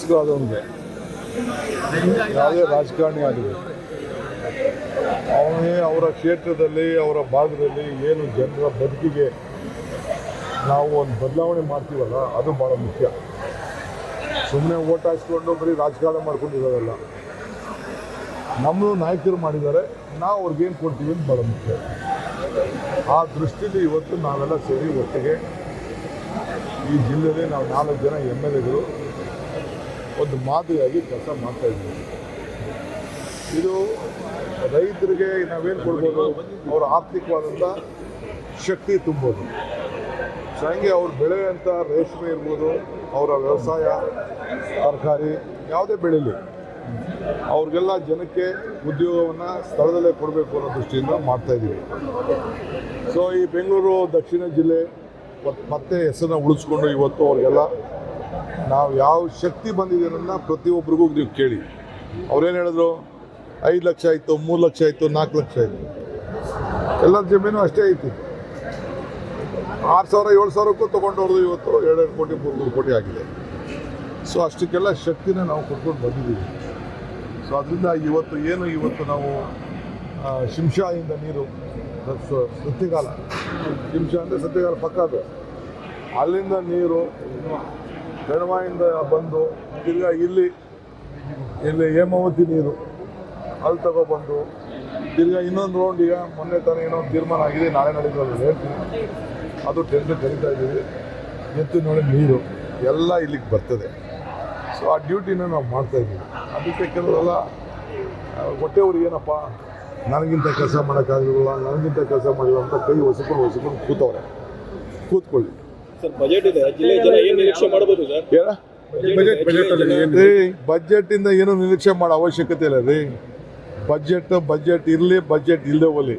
ಶಾಸಕರಾದವನಿಗೆ ಯಾವುದೇ ರಾಜಕಾರಣಿ ಆಗಲಿ ಅವನೇ ಅವರ ಕ್ಷೇತ್ರದಲ್ಲಿ ಅವರ ಭಾಗದಲ್ಲಿ ಏನು ಜನರ ಬದುಕಿಗೆ ನಾವು ಒಂದು ಬದಲಾವಣೆ ಮಾಡ್ತೀವಲ್ಲ ಅದು ಭಾಳ ಮುಖ್ಯ. ಸುಮ್ಮನೆ ಓಟ್ ಹಾಕ್ಸ್ಕೊಂಡು ಬರೀ ರಾಜಕಾರಣ ಮಾಡ್ಕೊಂಡಿರೋದಲ್ಲ. ನಮ್ಮದು ನಾಯಕರು ಮಾಡಿದ್ದಾರೆ, ನಾವು ಅವ್ರಿಗೇನು ಕೊಡ್ತೀವಿ ಅಂತ ಭಾಳ ಮುಖ್ಯ. ಆ ದೃಷ್ಟಿಯಲ್ಲಿ ಇವತ್ತು ನಾವೆಲ್ಲ ಸೇರಿ ಒಟ್ಟಿಗೆ ಈ ಜಿಲ್ಲೆಯಲ್ಲಿ ನಾವು 4 ಜನ MLAಗಳು ಒಂದು ಮಾದರಿಯಾಗಿ ಕೆಲಸ ಮಾಡ್ತಾಯಿದ್ದೀವಿ. ಇದು ರೈತರಿಗೆ ನಾವೇನು ಕೊಡ್ಬೋದು, ಅವರ ಆರ್ಥಿಕವಾದಂಥ ಶಕ್ತಿ ತುಂಬೋದು. ಸೊ ಹಂಗೆ ಅವ್ರು ಬೆಳೆಯುವಂಥ ರೇಷ್ಮೆ ಇರ್ಬೋದು, ಅವರ ವ್ಯವಸಾಯ, ತರಕಾರಿ ಯಾವುದೇ ಬೆಳೀಲಿ, ಅವ್ರಿಗೆಲ್ಲ ಜನಕ್ಕೆ ಉದ್ಯೋಗವನ್ನು ಸ್ಥಳದಲ್ಲೇ ಕೊಡಬೇಕು ಅನ್ನೋ ದೃಷ್ಟಿಯಿಂದ ಮಾಡ್ತಾಯಿದ್ದೀವಿ. ಸೊ ಈ ಬೆಂಗಳೂರು ದಕ್ಷಿಣ ಜಿಲ್ಲೆ ಮತ್ತೆ ಹೆಸರನ್ನ ಉಳಿಸ್ಕೊಂಡು ಇವತ್ತು ಅವ್ರಿಗೆಲ್ಲ ನಾವು ಯಾವ ಶಕ್ತಿ ಬಂದಿದೆ ಅನ್ನೋದನ್ನ ಪ್ರತಿಯೊಬ್ಬರಿಗೂ ನೀವು ಕೇಳಿ. ಅವ್ರೇನು ಹೇಳಿದ್ರು, 5 ಲಕ್ಷ ಆಯಿತು, 3 ಲಕ್ಷ ಆಯಿತು, 4 ಲಕ್ಷ ಆಯಿತು, ಎಲ್ಲರ ಜಮೀನು ಅಷ್ಟೇ ಐತಿ. 6,000 7,000ಕ್ಕೂ ತೊಗೊಂಡವ್ರದ್ದು ಇವತ್ತು 2 ಕೋಟಿ 3 ಕೋಟಿ ಆಗಿದೆ. ಸೊ ಅಷ್ಟಕ್ಕೆಲ್ಲ ಶಕ್ತಿನ ನಾವು ಕೊಟ್ಕೊಂಡು ಬಂದಿದ್ದೀವಿ. ಸೊ ಅದರಿಂದ ಇವತ್ತು ನಾವು ಶಿಂಷಾಯಿಂದ ನೀರು, ಸತ್ಯಗಾಲ, ಶಿಂಷಾ ಅಂದರೆ ಸತ್ಯಗಾಲ ಪಕ್ಕ, ಅದು ಅಲ್ಲಿಂದ ನೀರು ಕಣವಾಯಿಂದ ಬಂದು ತಿರ್ಗಾ ಇಲ್ಲಿ ಹೇಮಾವತಿ ನೀರು ಅಲ್ಲಿ ತಗೊಬಂದು ತಿರ್ಗಾ ಇನ್ನೊಂದು ರೌಂಡ್, ಈಗ ಮೊನ್ನೆ ತಾನೇ ಏನೋ ತೀರ್ಮಾನ ಆಗಿದೆ, ನಾಳೆ ನಡೆಯೋದು ಹೇಳ್ತೀನಿ, ಅದು ಟೆಂಡರ್ ಕರೀತಾ ಇದ್ದೀವಿ. ಎತ್ತಿನೊಳಗೆ ನೀರು ಎಲ್ಲ ಇಲ್ಲಿಗೆ ಬರ್ತದೆ. ಸೊ ಆ ಡ್ಯೂಟಿನ ನಾವು ಮಾಡ್ತಾಯಿದ್ದೀವಿ. ಅದಕ್ಕೆ ಕೆಲವರೆಲ್ಲ ಹೊಟ್ಟೆವ್ರಿಗೆ ಏನಪ್ಪ ನನಗಿಂತ ಕೆಲಸ ಮಾಡೋಕ್ಕಾಗಲಿಲ್ಲ, ನನಗಿಂತ ಕೆಲಸ ಮಾಡಿಲ್ಲ ಅಂತ ಕೈ ಹೊಸ್ಕೊಂಡು ಕೂತವ್ರೆ. ಕೂತ್ಕೊಳ್ಳಿ. ಬಜೆಟಿಂದ ಏನು ನಿರೀಕ್ಷೆ ಮಾಡೋ ಅವಶ್ಯಕತೆ ಇಲ್ಲ ರೀ. ಬಜೆಟ್ ಇರಲಿ, ಬಜೆಟ್ ಇಲ್ಲದೆ ಹೋಗಲಿ,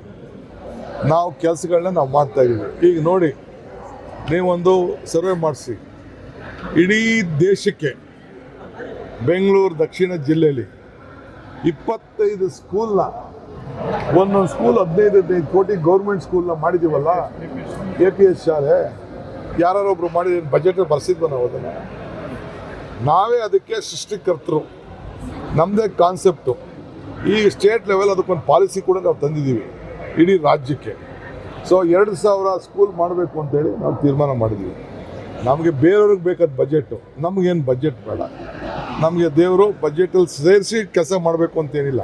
ನಾವು ಕೆಲಸಗಳನ್ನ ನಾವು ಮಾಡ್ತಾಯಿದ್ದೀವಿ. ಈಗ ನೋಡಿ, ನೀವೊಂದು ಸರ್ವೆ ಮಾಡಿಸಿ, ಇಡೀ ದೇಶಕ್ಕೆ ಬೆಂಗಳೂರು ದಕ್ಷಿಣ ಜಿಲ್ಲೆಯಲ್ಲಿ 25 ಸ್ಕೂಲ್ನ, ಒಂದೊಂದು ಸ್ಕೂಲ್ 15 ಕೋಟಿ ಗೌರ್ಮೆಂಟ್ ಸ್ಕೂಲ್ನ ಮಾಡಿದ್ದೀವಲ್ಲ, APS ಶಾಲೆ. ಯಾರೊಬ್ರು ಮಾಡಿದ ಬಜೆಟ್ ಬರ್ಸಿದ್ವ ನಾವು, ಅದನ್ನು ನಾವೇ ಅದಕ್ಕೆ ಸೃಷ್ಟಿಕರ್ತರು, ನಮ್ಮದೇ ಕಾನ್ಸೆಪ್ಟು. ಈ ಸ್ಟೇಟ್ ಲೆವೆಲ್ ಅದಕ್ಕೊಂದು ಪಾಲಿಸಿ ಕೂಡ ನಾವು ತಂದಿದ್ದೀವಿ ಇಡೀ ರಾಜ್ಯಕ್ಕೆ. ಸೊ 2,000 ಸ್ಕೂಲ್ ಮಾಡಬೇಕು ಅಂತೇಳಿ ನಾವು ತೀರ್ಮಾನ ಮಾಡಿದ್ದೀವಿ. ನಮಗೆ ಬೇರೆಯವ್ರಿಗೆ ಬೇಕಾದ ಬಜೆಟು, ನಮಗೇನು ಬಜೆಟ್ ಬೇಡ. ನಮಗೆ ದೇವರು ಬಜೆಟಲ್ಲಿ ಸೇರಿಸಿ ಕೆಲಸ ಮಾಡಬೇಕು ಅಂತೇನಿಲ್ಲ.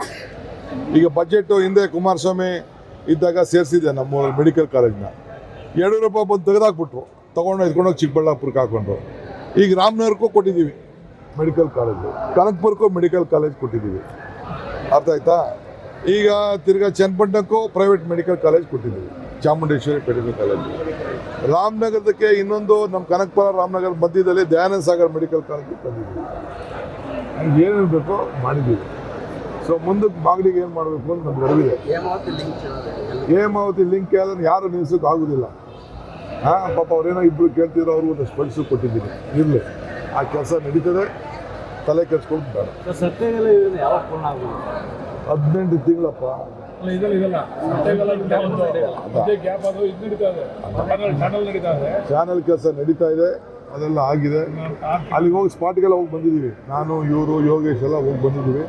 ಈಗ ಬಜೆಟು ಹಿಂದೆ ಕುಮಾರಸ್ವಾಮಿ ಇದ್ದಾಗ ಸೇರಿಸಿದೆ ನಮ್ಮ ಮೆಡಿಕಲ್ ಕಾಲೇಜ್ನ. 2 ರೂಪಾಯಿ ಬಂದು ತೆಗೆದಾಕ್ಬಿಟ್ರು, ಎತ್ಕೊಂಡೋಗಿ ಚಿಕ್ಕಬಳ್ಳಾಪುರಕ್ಕೆ ಹಾಕ್ಕೊಂಡ್ರು. ಈಗ ರಾಮನಗರಕ್ಕೂ ಕೊಟ್ಟಿದ್ದೀವಿ ಮೆಡಿಕಲ್ ಕಾಲೇಜು, ಕನಕಪುರಕ್ಕೂ ಮೆಡಿಕಲ್ ಕಾಲೇಜ್ ಕೊಟ್ಟಿದ್ದೀವಿ. ಅರ್ಥ ಆಯ್ತಾ? ಈಗ ತಿರ್ಗಾ ಚನ್ನಪಟ್ಟಣಕ್ಕೂ ಪ್ರೈವೇಟ್ ಮೆಡಿಕಲ್ ಕಾಲೇಜ್ ಕೊಟ್ಟಿದ್ದೀವಿ, ಚಾಮುಂಡೇಶ್ವರಿ ಮೆಡಿಕಲ್ ಕಾಲೇಜ್. ರಾಮನಗರದಕ್ಕೆ ಇನ್ನೊಂದು ನಮ್ಮ ಕನಕಪುರ ರಾಮನಗರ ಮಧ್ಯದಲ್ಲಿ ದಯಾನಂದ ಸಾಗರ್ ಮೆಡಿಕಲ್ ಕಾಲೇಜ್ ತಂದಿದ್ದೀವಿ. ಹಂಗೆ ಏನೇನು ಬೇಕೋ ಮಾಡಿದ್ದೀವಿ. ಸೊ ಮುಂದಕ್ಕೆ ಬಾಗಿಲಿಗೆ ಏನು ಮಾಡಬೇಕು ಅಂತ ನಮ್ಗೆ ಅರಿವಿದೆ. ಹೇಮಾವತಿ ಲಿಂಕ್ ಅದನ್ನು ಯಾರು ನಿಲ್ಸೋಕೆ ಆಗೋದಿಲ್ಲ. ಪಾಪ ಅವ್ರೇನೋ ಇಬ್ಬರು ಕೇಳ್ತಿದ್ರು, ಅವ್ರಿಗೂ ಒಂದು ಸ್ಪರ್ಶು ಕೊಟ್ಟಿದ್ದೀನಿ. ಇರಲಿ, ಆ ಕೆಲಸ ನಡೀತದೆ, ತಲೆ ಕೆಡ್ಸ್ಕೊಂಡು ಬೇಡ. 18 ತಿಂಗಳಪ್ಪ. ಚಾನಲ್ ಕೆಲಸ ನಡೀತಾ ಇದೆ, ಅದೆಲ್ಲ ಆಗಿದೆ. ಅಲ್ಲಿಗೆ ಹೋಗಿ ಸ್ಪಾಟ್ಗೆಲ್ಲ ಹೋಗಿ ಬಂದಿದ್ದೀವಿ. ನಾನು, ಇವರು, ಯೋಗೇಶ್ ಎಲ್ಲ ಹೋಗಿ ಬಂದಿದ್ದೀವಿ.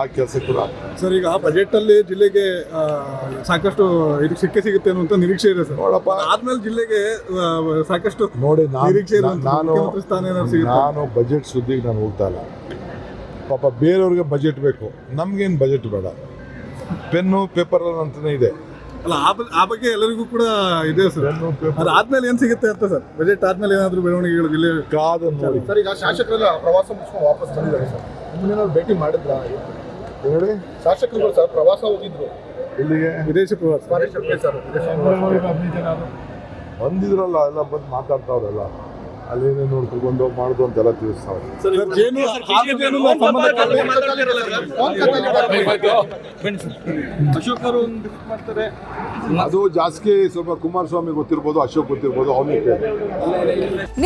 ಆ ಕೆಲಸ ಕೂಡ ಸರ್. ಈಗ ಬಜೆಟಲ್ಲಿ ಜಿಲ್ಲೆಗೆ ಸಾಕಷ್ಟು ಇದು ಸಿಗುತ್ತೆ ಅನ್ನುವಂಥ ನಿರೀಕ್ಷೆ ಇದೆ ಸರ್. ನೋಡಪ್ಪ, ಆದ್ಮೇಲೆ ಜಿಲ್ಲೆಗೆ ಸಾಕಷ್ಟು ನೋಡಿ, ನಿರೀಕ್ಷೆ ನಾನು ಬಜೆಟ್ ಸುದ್ದಿಗೆ ನಾನು ಹೋಗ್ತಾ ಇಲ್ಲ. ಪಾಪ ಬೇರೆಯವ್ರಿಗೆ ಬಜೆಟ್ ಬೇಕು, ನಮ್ಗೇನು ಬಜೆಟ್ ಬೇಡ. ಪೆನ್ನು ಪೇಪರ್ ಅಂತಲೇ ಇದೆ ಅಲ್ಲ, ಆ ಬಗ್ಗೆ ಎಲ್ಲರಿಗೂ ಕೂಡ ಇದೆ ಸರ್. ಅದಾದ್ಮೇಲೆ ಏನು ಸಿಗುತ್ತೆ ಅಂತ ಸರ್? ಬಜೆಟ್ ಆದ್ಮೇಲೆ ಏನಾದರೂ ಬೆಳವಣಿಗೆಗಳು ಜಿಲ್ಲೆ ಕಾದು ನೋಡಿ. ಸರ್, ಈಗ ಶಾಸಕರೆಲ್ಲ ಪ್ರವಾಸ ಮುಗಿಸ್ಕೊಂಡು ವಾಪಸ್ ಬಂದಿದ್ದಾರೆ ಸರ್. ನಿಮ್ಮನ್ನೇನಾದ್ರು ಭೇಟಿ ಮಾಡಿದ್ರಾ? ಹೇಳಿ. ಶಾಸಕರುಗಳು ಸರ್ ಪ್ರವಾಸ ಹೋಗಿದ್ರು, ಇಲ್ಲಿಗೆ ವಿದೇಶಿ ಪ್ರವಾಸ ಬಂದಿದ್ರಲ್ಲ, ಎಲ್ಲ ಬಂದು ಮಾತಾಡ್ತಾವ್ರಲ್ಲ, ಅಲ್ಲೇನೇ ನೋಡ್ಕೊಂಡು ಮಾಡೋದು ಅಂತೆಲ್ಲ ತಿಳಿಸ್ತಾವ್ರೆ. ಅದು ಜಾಸ್ತಿ ಸ್ವಲ್ಪ ಕುಮಾರಸ್ವಾಮಿ ಗೊತ್ತಿರ್ಬೋದು, ಅಶೋಕ್ ಗೊತ್ತಿರ್ಬೋದು, ಅವನಿಗೆ.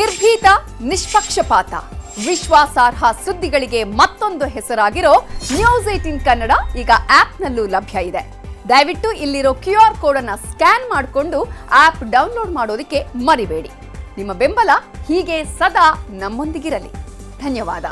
ನಿರ್ಭೀತ, ನಿಷ್ಪಕ್ಷಪಾತ, ವಿಶ್ವಾಸಾರ್ಹ ಸುದ್ದಿಗಳಿಗೆ ಮತ್ತೊಂದು ಹೆಸರಾಗಿರೋ News18 ಕನ್ನಡ ಈಗ ಆಪ್ನಲ್ಲೂ ಲಭ್ಯ ಇದೆ. ದಯವಿಟ್ಟು ಇಲ್ಲಿರೋ QR ಕೋಡ್ ಅನ್ನು ಸ್ಕ್ಯಾನ್ ಮಾಡಿಕೊಂಡು ಆಪ್ ಡೌನ್ಲೋಡ್ ಮಾಡೋದಕ್ಕೆ ಮರಿಬೇಡಿ. ನಿಮ್ಮ ಬೆಂಬಲ ಹೀಗೆ ಸದಾ ನಮ್ಮೊಂದಿಗಿರಲಿ. ಧನ್ಯವಾದ.